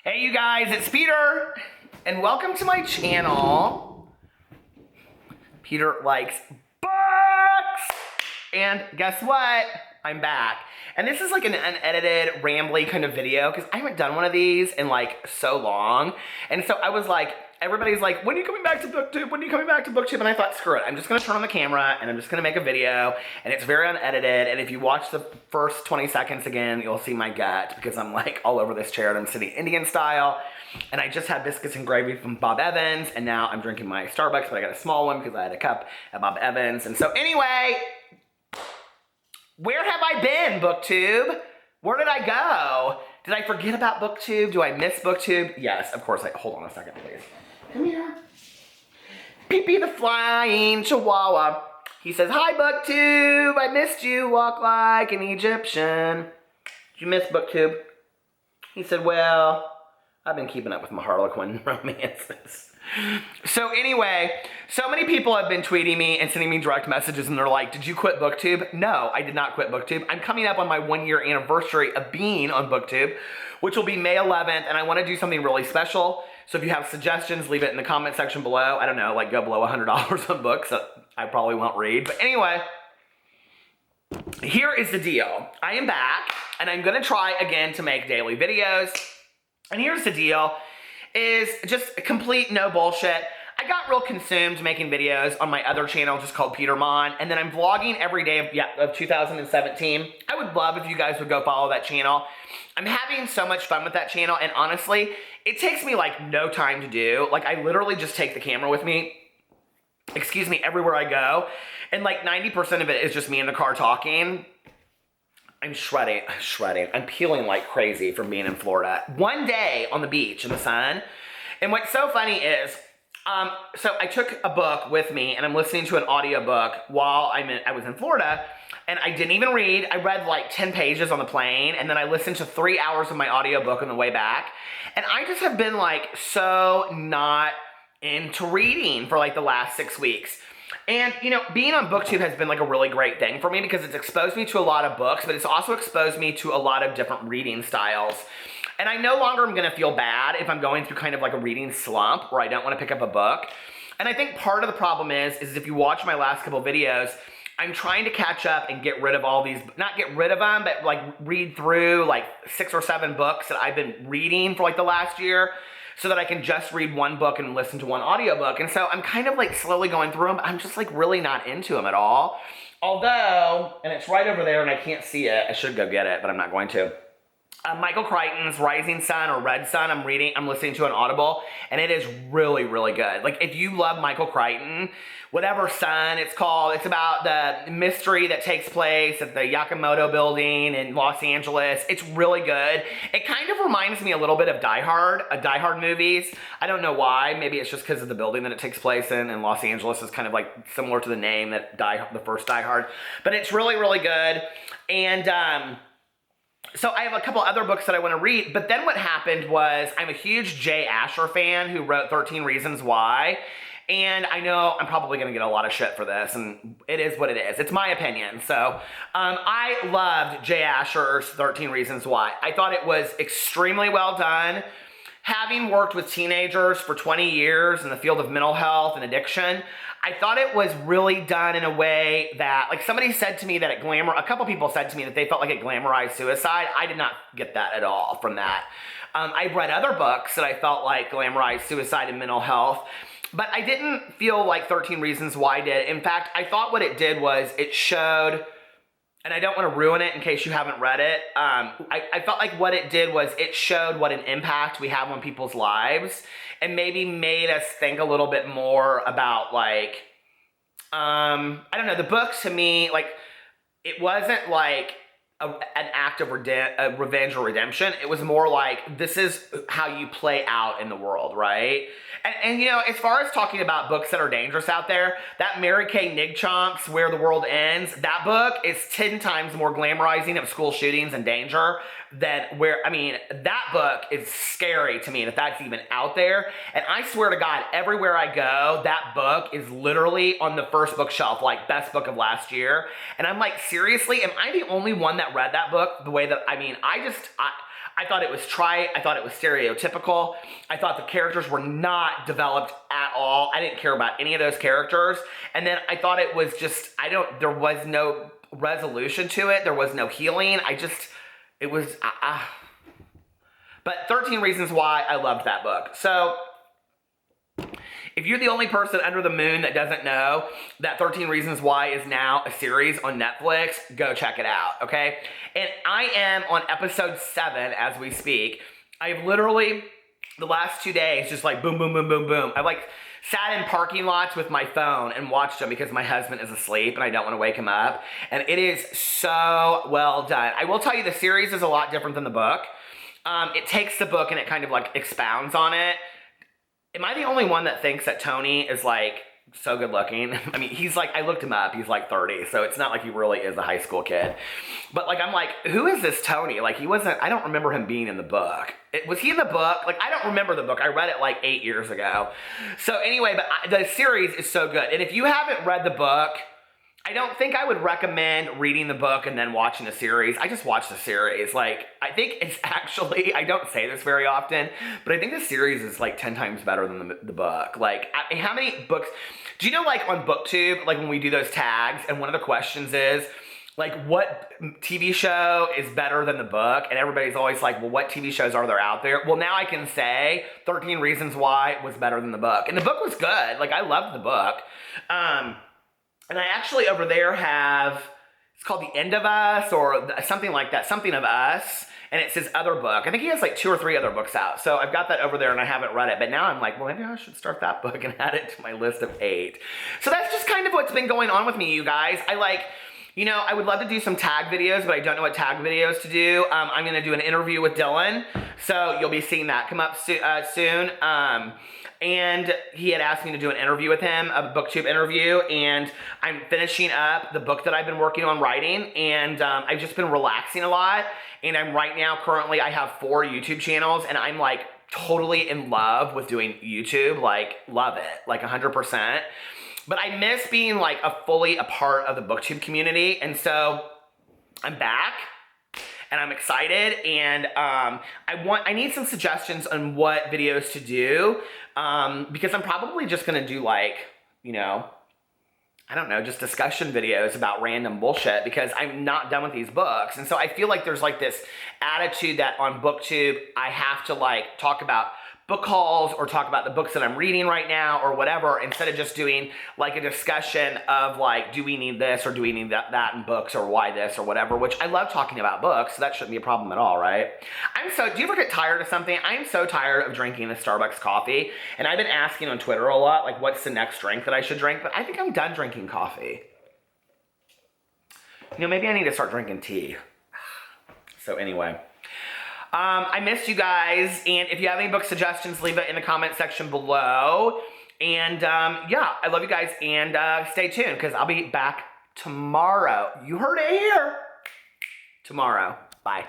Hey you guys, it's Peter, and welcome to my channel. Peter likes books! And guess what? I'm back. And this is like an unedited, rambly kind of video, because I haven't done one of these in like so long. And so I was like, everybody's like, when are you coming back to Booktube? When are you coming back to Booktube? And I thought, screw it. I'm just going to turn on the camera and I'm just going to make a video. And it's very unedited. And if you watch the first 20 seconds again, you'll see my gut because I'm like all over this chair and I'm sitting Indian style. And I just had biscuits and gravy from Bob Evans. And now I'm drinking my Starbucks, but I got a small one because I had a cup at Bob Evans. And so anyway, where have I been, Booktube? Where did I go? Did I forget about Booktube? Do I miss Booktube? Yes, of course. Hold on a second, please. Come here. Pee-Pee the flying chihuahua. He says, hi, Booktube. I missed you. Walk like an Egyptian. Did you miss Booktube? He said, well, I've been keeping up with my Harlequin romances. So anyway, so many people have been tweeting me and sending me direct messages and they're like, did you quit Booktube? No, I did not quit Booktube. I'm coming up on my 1-year anniversary of being on Booktube, which will be May 11th, and I want to do something really special. So if you have suggestions, leave it in the comment section below. I don't know, like go below $100 on books that I probably won't read. But anyway, here is the deal. I am back and I'm going to try again to make daily videos. And here's the deal. Is just complete no bullshit. I got real consumed making videos on my other channel just called Peter Mon, and then I'm vlogging every day of 2017. I would love if you guys would go follow that channel. I'm having so much fun with that channel, and honestly, it takes me like no time to do. Like I literally just take the camera with me, excuse me, everywhere I go, and like 90% of it is just me in the car talking. I'm shredding. I'm peeling like crazy from being in Florida. One day on the beach in the sun. And what's so funny is, so I took a book with me and I'm listening to an audiobook while I was in Florida, and I didn't even read. I read like 10 pages on the plane, and then I listened to 3 hours of my audiobook on the way back. And I just have been like so not into reading for like the last 6 weeks. And, you know, being on Booktube has been like a really great thing for me because it's exposed me to a lot of books, but it's also exposed me to a lot of different reading styles. And I no longer am going to feel bad if I'm going through kind of like a reading slump where I don't want to pick up a book. And I think part of the problem is if you watch my last couple videos, I'm trying to catch up and get rid of all these, not get rid of them, but like read through like 6 or 7 books that I've been reading for like the last year, so that I can just read one book and listen to one audiobook. And so I'm kind of like slowly going through them, but I'm just like really not into them at all. Although, and it's right over there and I can't see it. I should go get it, but I'm not going to. Michael Crichton's Rising Sun or Red Sun, I'm listening to an Audible, and it is really, really good. Like if you love Michael Crichton, whatever sun it's called, it's about the mystery that takes place at the Yakamoto building in Los Angeles. It's really good. It kind of reminds me a little bit of Die Hard movies. I don't know why. Maybe it's just because of the building that it takes place in, and Los Angeles is kind of like similar to the name that the first Die Hard. But it's really, really good. And so I have a couple other books that I want to read, but then what happened was I'm a huge Jay Asher fan who wrote 13 Reasons Why, and I know I'm probably going to get a lot of shit for this, and it is what it is. It's my opinion. So I loved Jay Asher's 13 Reasons Why. I thought it was extremely well done. Having worked with teenagers for 20 years in the field of mental health and addiction, I thought it was really done in a way that, like somebody said to me that a couple people said to me that they felt like it glamorized suicide. I did not get that at all from that. I've read other books that I felt like glamorized suicide and mental health, but I didn't feel like 13 Reasons Why did. In fact, I thought what it did was it showed, and I don't want to ruin it in case you haven't read it. I felt like what it did was it showed what an impact we have on people's lives and maybe made us think a little bit more about like, I don't know, the book to me, like, it wasn't like an act of revenge or redemption. It was more like, this is how you play out in the world, right? And you know, as far as talking about books that are dangerous out there, that Mary Kay Nigchomp's Where the World Ends, that book is 10 times more glamorizing of school shootings and danger than that book is scary to me if that's even out there. And I swear to God, everywhere I go, that book is literally on the first bookshelf, like best book of last year. And I'm like, seriously, am I the only one that read that book the way that, I I thought it was trite. I thought it was stereotypical. I thought the characters were not developed at all. I didn't care about any of those characters. And then I thought it was just, there was no resolution to it. There was no healing. It was, But 13 Reasons Why, I loved that book. So, if you're the only person under the moon that doesn't know that 13 Reasons Why is now a series on Netflix, go check it out, okay? And I am on episode 7 as we speak. I've literally, the last 2 days, just like boom, boom, boom, boom, boom. I've like sat in parking lots with my phone and watched them because my husband is asleep and I don't want to wake him up. And it is so well done. I will tell you the series is a lot different than the book. It takes the book and it kind of like expounds on it. Am I the only one that thinks that Tony is like so good looking? I mean, he's like, I looked him up, he's like 30, so it's not like he really is a high school kid. But like, I'm like, who is this Tony? Like, I don't remember him being in the book. Was he in the book? Like, I don't remember the book. I read it like 8 years ago. So anyway, but the series is so good. And if you haven't read the book, I don't think I would recommend reading the book and then watching the series. I just watched the series. Like, I think it's actually, I don't say this very often, but I think the series is like 10 times better than the book. Like, how many books, do you know like on Booktube, like when we do those tags and one of the questions is, like, what TV show is better than the book? And everybody's always like, well, what TV shows are there out there? Well, now I can say 13 Reasons Why was better than the book. And the book was good. Like, I loved the book. And I actually over there have, it's called The End of Us or something like that, Something of Us. And it says other book. I think he has like 2 or 3 other books out. So I've got that over there and I haven't read it. But now I'm like, well, maybe I should start that book and add it to my list of 8. So that's just kind of what's been going on with me, you guys. I would love to do some tag videos, but I don't know what tag videos to do. I'm going to do an interview with Dylan. So you'll be seeing that come up soon. And he had asked me to do an interview with him, a Booktube interview, and I'm finishing up the book that I've been working on writing, and I've just been relaxing a lot, and currently I have 4 YouTube channels, and I'm like totally in love with doing YouTube, like love it, like 100%. But I miss being like fully a part of the Booktube community, and so I'm back. And I'm excited, and I need some suggestions on what videos to do, because I'm probably just gonna do like, I don't know, just discussion videos about random bullshit because I'm not done with these books. And so I feel like there's like this attitude that on Booktube, I have to like talk about book hauls or talk about the books that I'm reading right now or whatever, instead of just doing like a discussion of like, do we need this or do we need that in books or why this or whatever, which I love talking about books, so that shouldn't be a problem at all, right? Do you ever get tired of something? I'm so tired of drinking the Starbucks coffee, and I've been asking on Twitter a lot, like what's the next drink that I should drink, but I think I'm done drinking coffee. Maybe I need to start drinking tea. So anyway. I missed you guys, and if you have any book suggestions, leave it in the comment section below. And yeah, I love you guys, and stay tuned because I'll be back tomorrow. You heard it here. Tomorrow. Bye.